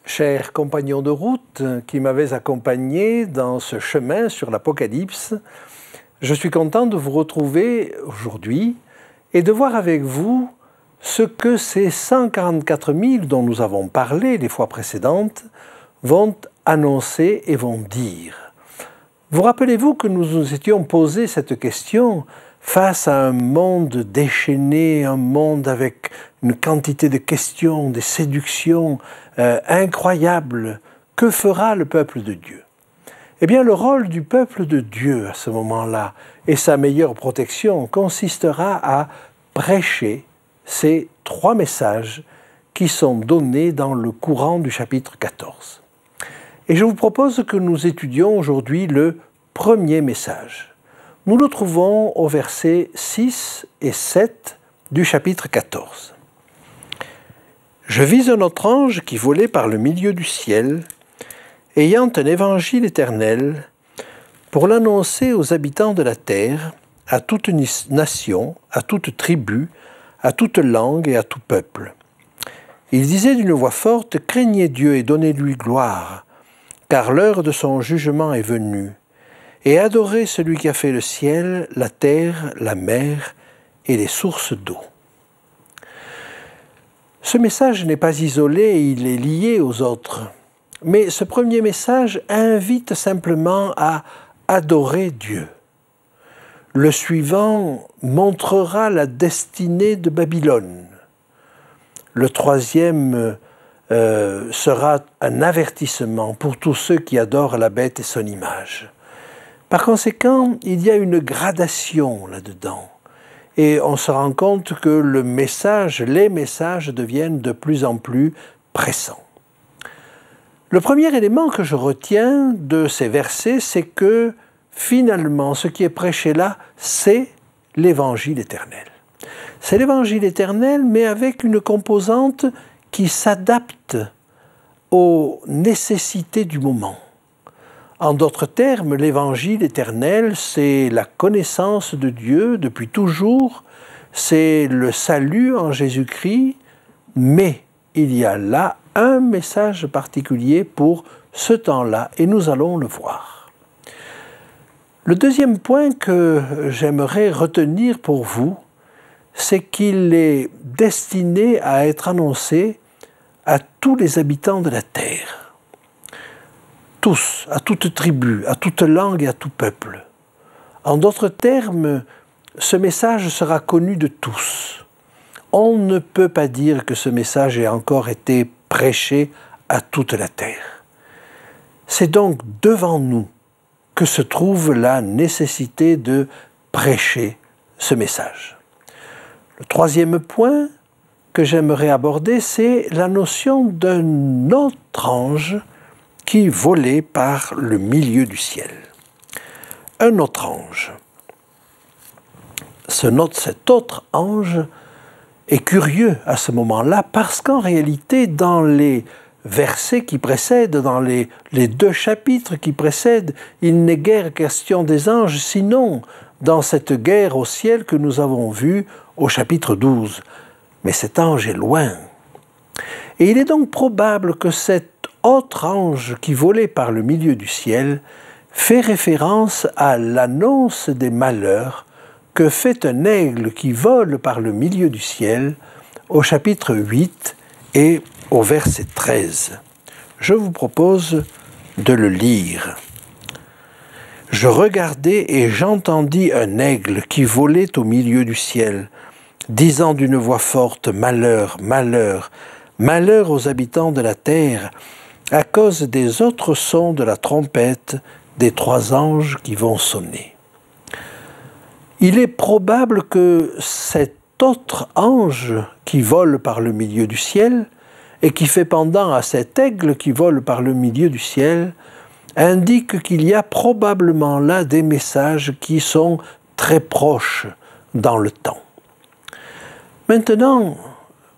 Chers compagnons de route qui m'avez accompagné dans ce chemin sur l'Apocalypse, je suis content de vous retrouver aujourd'hui et de voir avec vous ce que ces 144 000 dont nous avons parlé les fois précédentes vont annoncer et vont dire. Vous rappelez-vous que nous nous étions posé cette question face à un monde déchaîné, un monde avec une quantité de questions, des séductions incroyables. Que fera le peuple de Dieu? Eh bien, le rôle du peuple de Dieu à ce moment-là et sa meilleure protection consistera à prêcher ces 3 messages qui sont donnés dans le courant du chapitre 14. Et je vous propose que nous étudions aujourd'hui le premier message. Nous le trouvons au verset 6 et 7 du chapitre 14. « Je vis un autre ange qui volait par le milieu du ciel, ayant un évangile éternel, pour l'annoncer aux habitants de la terre, à toute nation, à toute tribu, à toute langue et à tout peuple. Il disait d'une voix forte, « Craignez Dieu et donnez-lui gloire, car l'heure de son jugement est venue. Et adorez celui qui a fait le ciel, la terre, la mer et les sources d'eau. » Ce message n'est pas isolé, il est lié aux autres. Mais ce premier message invite simplement à adorer Dieu. Le suivant montrera la destinée de Babylone. Le troisième sera un avertissement pour tous ceux qui adorent la bête et son image. Par conséquent, il y a une gradation là-dedans. Et on se rend compte que les messages deviennent de plus en plus pressants. Le premier élément que je retiens de ces versets, c'est que finalement, ce qui est prêché là, c'est l'évangile éternel. C'est l'évangile éternel, mais avec une composante qui s'adapte aux nécessités du moment. En d'autres termes, l'évangile éternel, c'est la connaissance de Dieu depuis toujours, c'est le salut en Jésus-Christ, mais il y a là un message particulier pour ce temps-là, et nous allons le voir. Le deuxième point que j'aimerais retenir pour vous, c'est qu'il est destiné à être annoncé à tous les habitants de la terre. Tous, à toute tribu, à toute langue et à tout peuple. En d'autres termes, ce message sera connu de tous. On ne peut pas dire que ce message ait encore été prêché à toute la terre. C'est donc devant nous que se trouve la nécessité de prêcher ce message. Le troisième point que j'aimerais aborder, c'est la notion d'un autre ange qui volait par le milieu du ciel. Un autre ange. Cet autre ange est curieux à ce moment-là parce qu'en réalité, dans les versets qui précèdent, dans les 2 chapitres qui précèdent, il n'est guère question des anges, sinon dans cette guerre au ciel que nous avons vue au chapitre 12. Mais cet ange est loin. Et il est donc probable que cet autre ange qui volait par le milieu du ciel fait référence à l'annonce des malheurs que fait un aigle qui vole par le milieu du ciel au chapitre 8 et au verset 13. Je vous propose de le lire. « Je regardai et j'entendis un aigle qui volait au milieu du ciel, disant d'une voix forte, « Malheur, malheur, malheur aux habitants de la terre, à cause des autres sons de la trompette des 3 anges qui vont sonner. » Il est probable que cet autre ange qui vole par le milieu du ciel et qui fait pendant à cet aigle qui vole par le milieu du ciel indique qu'il y a probablement là des messages qui sont très proches dans le temps. Maintenant,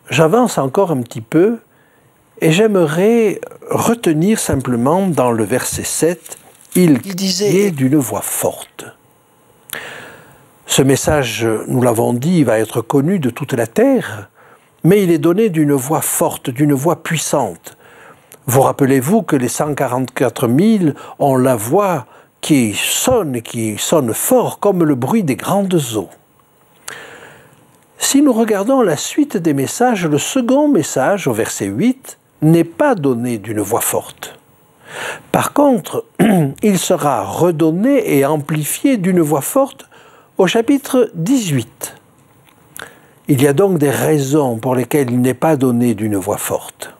j'avance encore un petit peu et j'aimerais retenir simplement dans le verset 7, il disait d'une voix forte. Ce message, nous l'avons dit, va être connu de toute la terre, mais il est donné d'une voix forte, d'une voix puissante. Vous rappelez-vous que les 144 000 ont la voix qui sonne fort comme le bruit des grandes eaux. Si nous regardons la suite des messages, le second message, au verset 8, n'est pas donné d'une voix forte. Par contre, il sera redonné et amplifié d'une voix forte au chapitre 18. Il y a donc des raisons pour lesquelles il n'est pas donné d'une voix forte.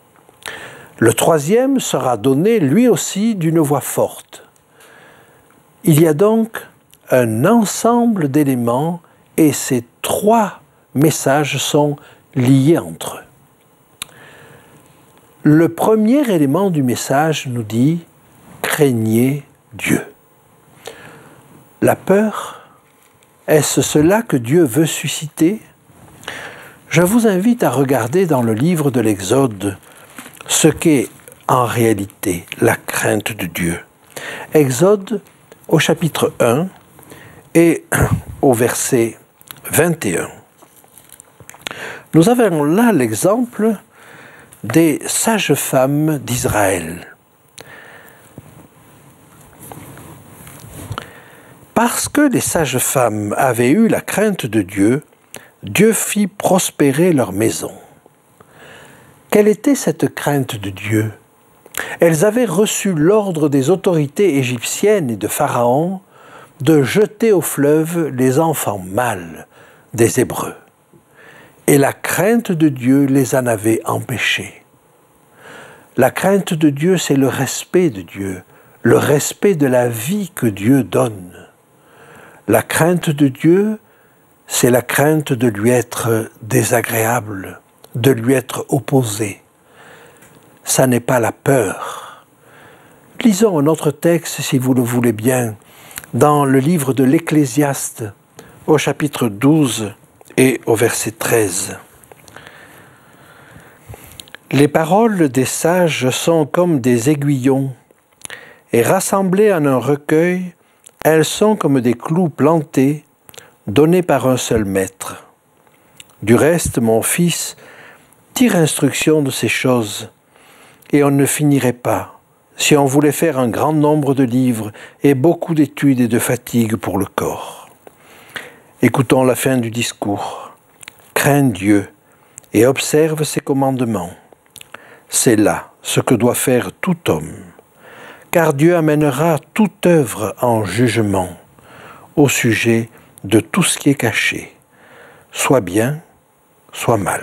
Le troisième sera donné lui aussi d'une voix forte. Il y a donc un ensemble d'éléments et ces 3 messages sont liés entre eux. Le premier élément du message nous dit « Craignez Dieu ». La peur, est-ce cela que Dieu veut susciter? Je vous invite à regarder dans le livre de l'Exode ce qu'est en réalité la crainte de Dieu. Exode au chapitre 1 et au verset 21. Nous avons là l'exemple des sages-femmes d'Israël. Parce que les sages-femmes avaient eu la crainte de Dieu, Dieu fit prospérer leur maison. Quelle était cette crainte de Dieu? Elles avaient reçu l'ordre des autorités égyptiennes et de Pharaon de jeter au fleuve les enfants mâles des Hébreux. Et la crainte de Dieu les en avait empêchés. La crainte de Dieu, c'est le respect de Dieu, le respect de la vie que Dieu donne. La crainte de Dieu, c'est la crainte de lui être désagréable, de lui être opposé. Ça n'est pas la peur. Lisons un autre texte, si vous le voulez bien, dans le livre de l'Ecclésiaste, au chapitre 12 et au verset 13. Les paroles des sages sont comme des aiguillons, et rassemblées en un recueil, elles sont comme des clous plantés, donnés par un seul maître. Du reste, mon fils, tire instruction de ces choses, et on ne finirait pas, si on voulait faire un grand nombre de livres et beaucoup d'études et de fatigue pour le corps. Écoutons la fin du discours. Crains Dieu et observe ses commandements. C'est là ce que doit faire tout homme. Car Dieu amènera toute œuvre en jugement au sujet de tout ce qui est caché, soit bien, soit mal.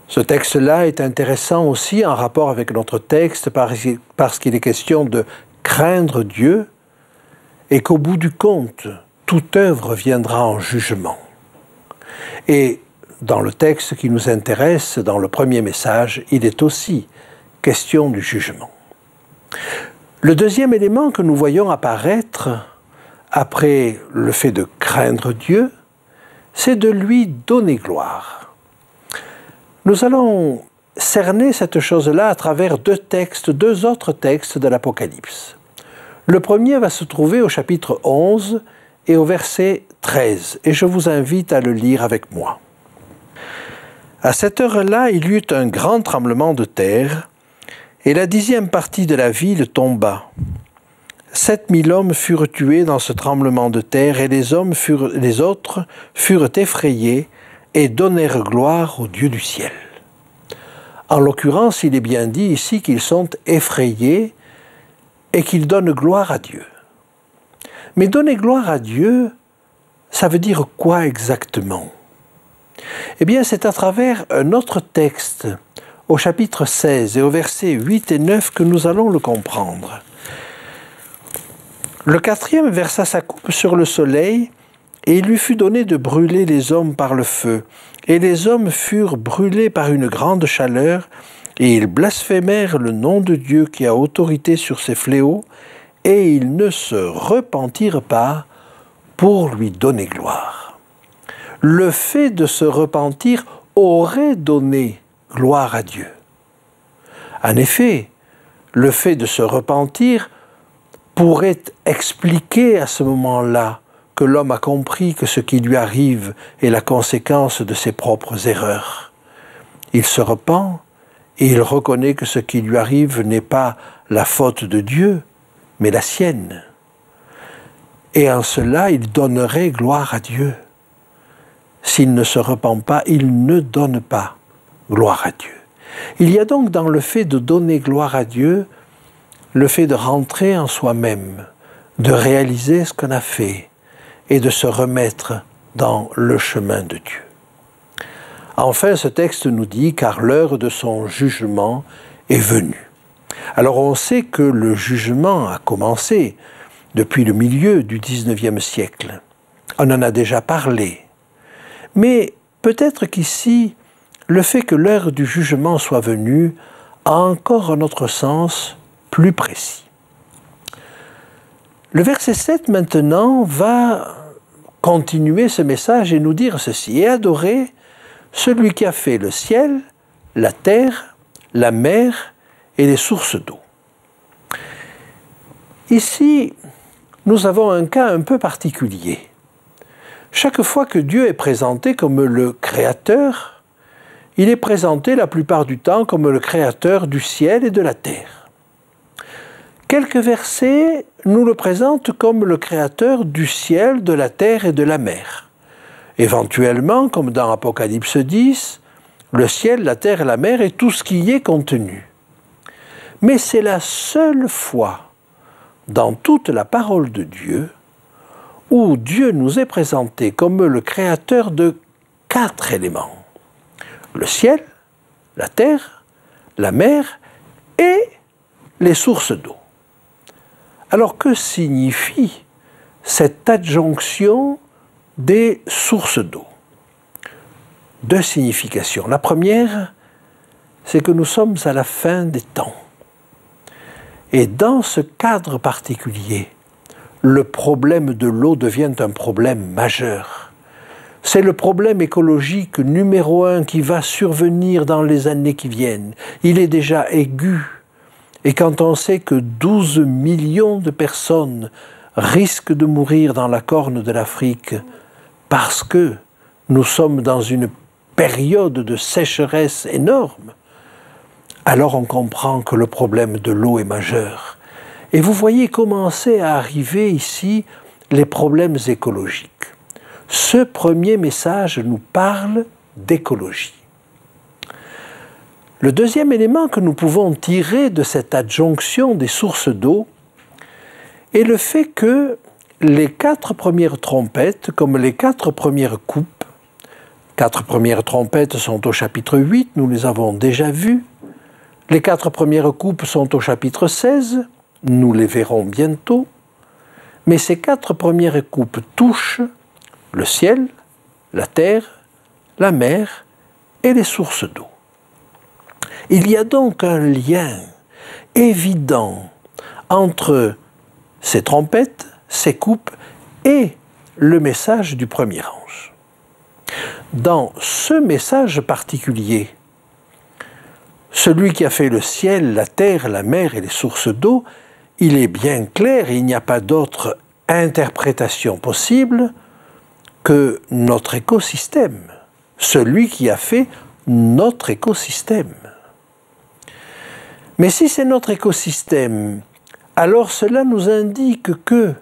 Ce texte-là est intéressant aussi en rapport avec notre texte parce qu'il est question de craindre Dieu et qu'au bout du compte, toute œuvre viendra en jugement. Et dans le texte qui nous intéresse, dans le premier message, il est aussi question du jugement. Le deuxième élément que nous voyons apparaître après le fait de craindre Dieu, c'est de lui donner gloire. Nous allons cerner cette chose-là à travers deux autres textes de l'Apocalypse. Le premier va se trouver au chapitre 11 et au verset 13, et je vous invite à le lire avec moi. À cette heure-là, il y eut un grand tremblement de terre, et la 10e partie de la ville tomba. 7000 hommes furent tués dans ce tremblement de terre, et les autres furent effrayés et donnèrent gloire au Dieu du ciel. En l'occurrence, il est bien dit ici qu'ils sont effrayés et qu'il donne gloire à Dieu. Mais donner gloire à Dieu, ça veut dire quoi exactement? Eh bien, c'est à travers un autre texte, au chapitre 16 et au versets 8 et 9, que nous allons le comprendre. Le 4e versa sa coupe sur le soleil, et il lui fut donné de brûler les hommes par le feu. Et les hommes furent brûlés par une grande chaleur, et ils blasphémèrent le nom de Dieu qui a autorité sur ces fléaux, et ils ne se repentirent pas pour lui donner gloire. Le fait de se repentir aurait donné gloire à Dieu. En effet, le fait de se repentir pourrait expliquer à ce moment-là que l'homme a compris que ce qui lui arrive est la conséquence de ses propres erreurs. Il se repent et il reconnaît que ce qui lui arrive n'est pas la faute de Dieu, mais la sienne. Et en cela, il donnerait gloire à Dieu. S'il ne se repent pas, il ne donne pas gloire à Dieu. Il y a donc dans le fait de donner gloire à Dieu, le fait de rentrer en soi-même, de réaliser ce qu'on a fait et de se remettre dans le chemin de Dieu. Enfin, ce texte nous dit « car l'heure de son jugement est venue ». Alors on sait que le jugement a commencé depuis le milieu du XIXe siècle. On en a déjà parlé. Mais peut-être qu'ici, le fait que l'heure du jugement soit venue a encore un autre sens plus précis. Le verset 7 maintenant va continuer ce message et nous dire ceci. « Et adorez celui qui a fait le ciel, la terre, la mer et les sources d'eau. » Ici, nous avons un cas un peu particulier. Chaque fois que Dieu est présenté comme le Créateur, il est présenté la plupart du temps comme le Créateur du ciel et de la terre. Quelques versets nous le présentent comme le Créateur du ciel, de la terre et de la mer. Éventuellement, comme dans Apocalypse 10, le ciel, la terre et la mer et tout ce qui y est contenu. Mais c'est la seule fois dans toute la parole de Dieu où Dieu nous est présenté comme le créateur de 4 éléments. Le ciel, la terre, la mer et les sources d'eau. Alors que signifie cette adjonction des sources d'eau? 2 significations. La première, c'est que nous sommes à la fin des temps. Et dans ce cadre particulier, le problème de l'eau devient un problème majeur. C'est le problème écologique numéro 1 qui va survenir dans les années qui viennent. Il est déjà aigu. Et quand on sait que 12 millions de personnes risquent de mourir dans la corne de l'Afrique parce que nous sommes dans une période de sécheresse énorme, alors on comprend que le problème de l'eau est majeur. Et vous voyez commencer à arriver ici les problèmes écologiques. Ce premier message nous parle d'écologie. Le deuxième élément que nous pouvons tirer de cette adjonction des sources d'eau est le fait que les 4 premières trompettes, comme les 4 premières coupes, 4 premières trompettes sont au chapitre 8, nous les avons déjà vues. Les 4 premières coupes sont au chapitre 16, nous les verrons bientôt. Mais ces 4 premières coupes touchent le ciel, la terre, la mer et les sources d'eau. Il y a donc un lien évident entre ces trompettes, ces coupes et le message du premier ange. Dans ce message particulier, celui qui a fait le ciel, la terre, la mer et les sources d'eau, il est bien clair, il n'y a pas d'autre interprétation possible que notre écosystème, celui qui a fait notre écosystème. Mais si c'est notre écosystème, alors cela nous indique que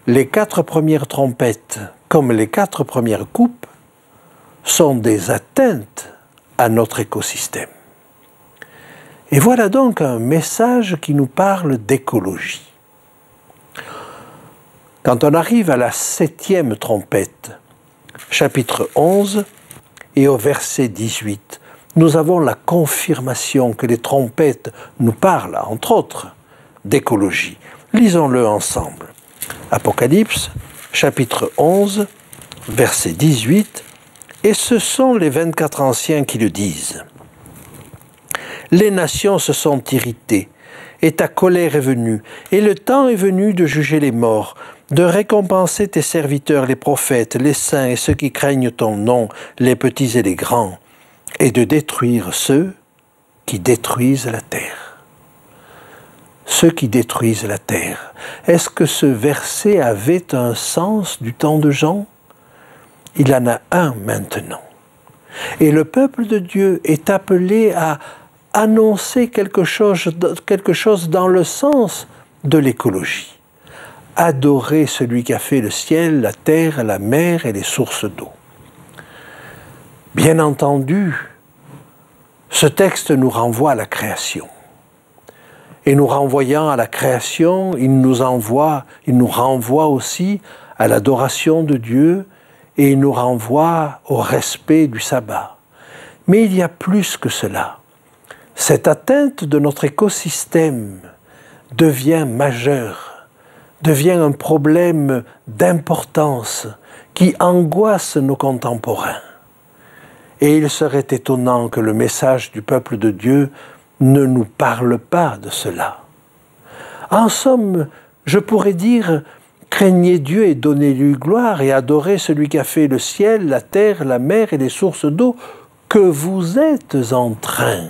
les 4 premières trompettes, comme les 4 premières coupes, sont des atteintes à notre écosystème. Et voilà donc un message qui nous parle d'écologie. Quand on arrive à la 7e trompette, chapitre 11, et au verset 18, nous avons la confirmation que les trompettes nous parlent, entre autres, d'écologie. Lisons-le ensemble. Apocalypse, chapitre 11, verset 18, et ce sont les 24 anciens qui le disent. Les nations se sont irritées, et ta colère est venue, et le temps est venu de juger les morts, de récompenser tes serviteurs, les prophètes, les saints et ceux qui craignent ton nom, les petits et les grands, et de détruire ceux qui détruisent la terre. Ceux qui détruisent la terre. Est-ce que ce verset avait un sens du temps de Jean? Il en a un maintenant. Et le peuple de Dieu est appelé à annoncer quelque chose dans le sens de l'écologie. Adorer celui qui a fait le ciel, la terre, la mer et les sources d'eau. Bien entendu, ce texte nous renvoie à la création. Et nous renvoyant à la création, il nous renvoie aussi à l'adoration de Dieu et il nous renvoie au respect du sabbat. Mais il y a plus que cela. Cette atteinte de notre écosystème devient majeure, devient un problème d'importance qui angoisse nos contemporains. Et il serait étonnant que le message du peuple de Dieu ne nous parle pas de cela. En somme, je pourrais dire, craignez Dieu et donnez-lui gloire et adorez celui qui a fait le ciel, la terre, la mer et les sources d'eau que vous êtes en train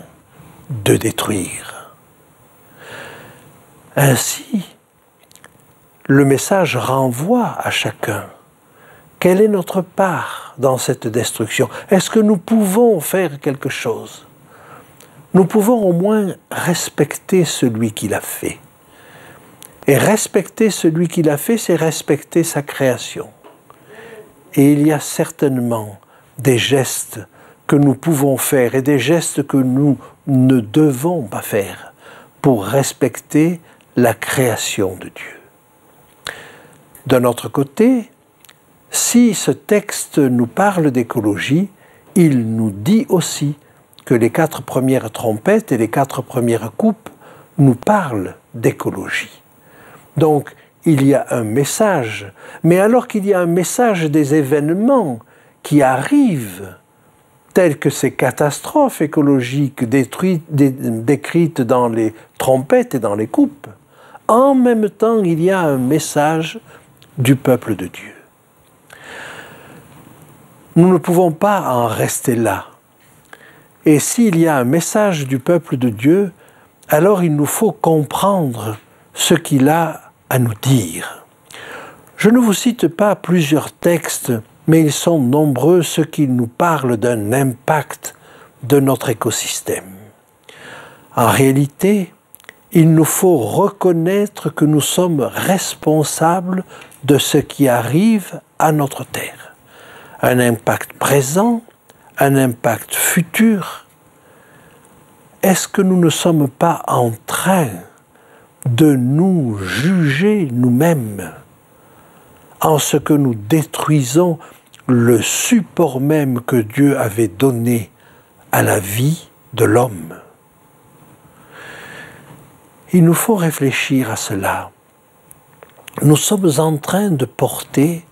de détruire. Ainsi, le message renvoie à chacun. Quelle est notre part dans cette destruction? Est-ce que nous pouvons faire quelque chose? Nous pouvons au moins respecter celui qui l'a fait. Et respecter celui qui l'a fait, c'est respecter sa création. Et il y a certainement des gestes que nous pouvons faire et des gestes que nous ne devons pas faire pour respecter la création de Dieu. D'un autre côté, si ce texte nous parle d'écologie, il nous dit aussi que les 4 premières trompettes et les 4 premières coupes nous parlent d'écologie. Donc, il y a un message, mais alors qu'il y a un message des événements qui arrivent, telles que ces catastrophes écologiques décrites dans les trompettes et dans les coupes, en même temps, il y a un message du peuple de Dieu. Nous ne pouvons pas en rester là. Et s'il y a un message du peuple de Dieu, alors il nous faut comprendre ce qu'il a à nous dire. Je ne vous cite pas plusieurs textes, mais ils sont nombreux ceux qui nous parlent d'un impact de notre écosystème. En réalité, il nous faut reconnaître que nous sommes responsables de ce qui arrive à notre terre. Un impact présent, un impact futur. Est-ce que nous ne sommes pas en train de nous juger nous-mêmes en ce que nous détruisons le support même que Dieu avait donné à la vie de l'homme? Il nous faut réfléchir à cela. Nous sommes en train de porter,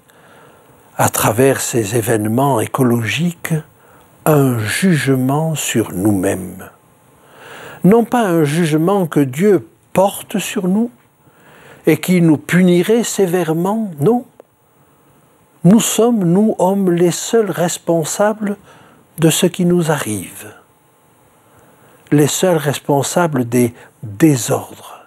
à travers ces événements écologiques, un jugement sur nous-mêmes. Non pas un jugement que Dieu porte sur nous et qui nous punirait sévèrement, non. Nous sommes, nous, hommes, les seuls responsables de ce qui nous arrive. Les seuls responsables des désordres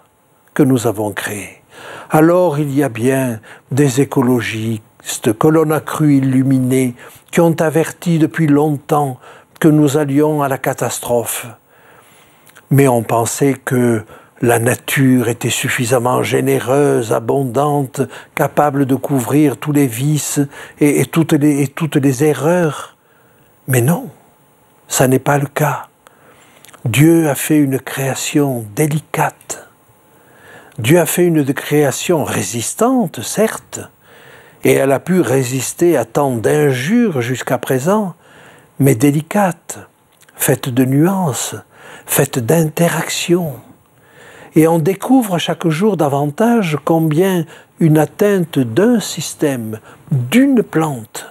que nous avons créés. Alors il y a bien des écologistes que l'on a cru illuminés, qui ont averti depuis longtemps que nous allions à la catastrophe. Mais on pensait que la nature était suffisamment généreuse, abondante, capable de couvrir tous les vices et toutes les erreurs. Mais non, ça n'est pas le cas. Dieu a fait une création délicate. Dieu a fait une création résistante, certes, et elle a pu résister à tant d'injures jusqu'à présent, mais délicate, faite de nuances, faite d'interactions. Et on découvre chaque jour davantage combien une atteinte d'un système, d'une plante,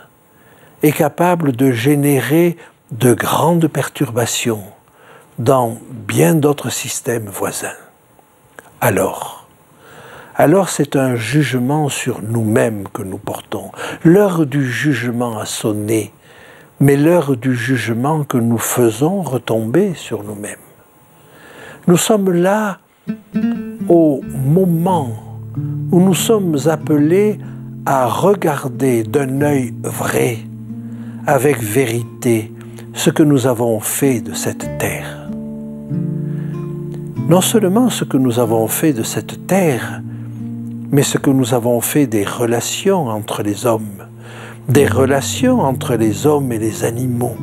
est capable de générer de grandes perturbations dans bien d'autres systèmes voisins. Alors c'est un jugement sur nous-mêmes que nous portons. L'heure du jugement a sonné, mais l'heure du jugement que nous faisons retomber sur nous-mêmes. Nous sommes là au moment où nous sommes appelés à regarder d'un œil vrai, avec vérité, ce que nous avons fait de cette terre. Non seulement ce que nous avons fait de cette terre, mais ce que nous avons fait des relations entre les hommes, des relations entre les hommes et les animaux,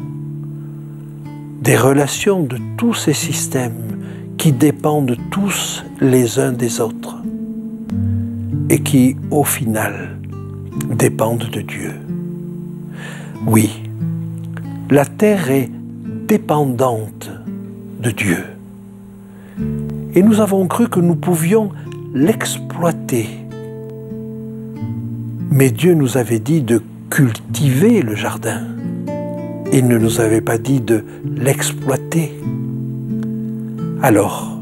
des relations de tous ces systèmes qui dépendent tous les uns des autres et qui, au final, dépendent de Dieu. Oui, la terre est dépendante de Dieu. Et nous avons cru que nous pouvions l'exploiter. Mais Dieu nous avait dit de cultiver le jardin. Il ne nous avait pas dit de l'exploiter. Alors,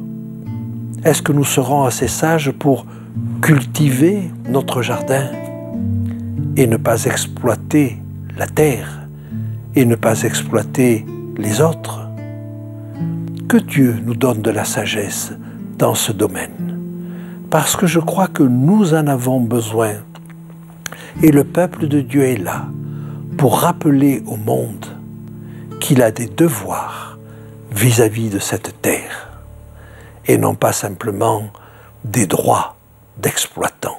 est-ce que nous serons assez sages pour cultiver notre jardin et ne pas exploiter la terre et ne pas exploiter les autres? Que Dieu nous donne de la sagesse dans ce domaine, parce que je crois que nous en avons besoin. Et le peuple de Dieu est là pour rappeler au monde qu'il a des devoirs vis-à-vis de cette terre, et non pas simplement des droits d'exploitant.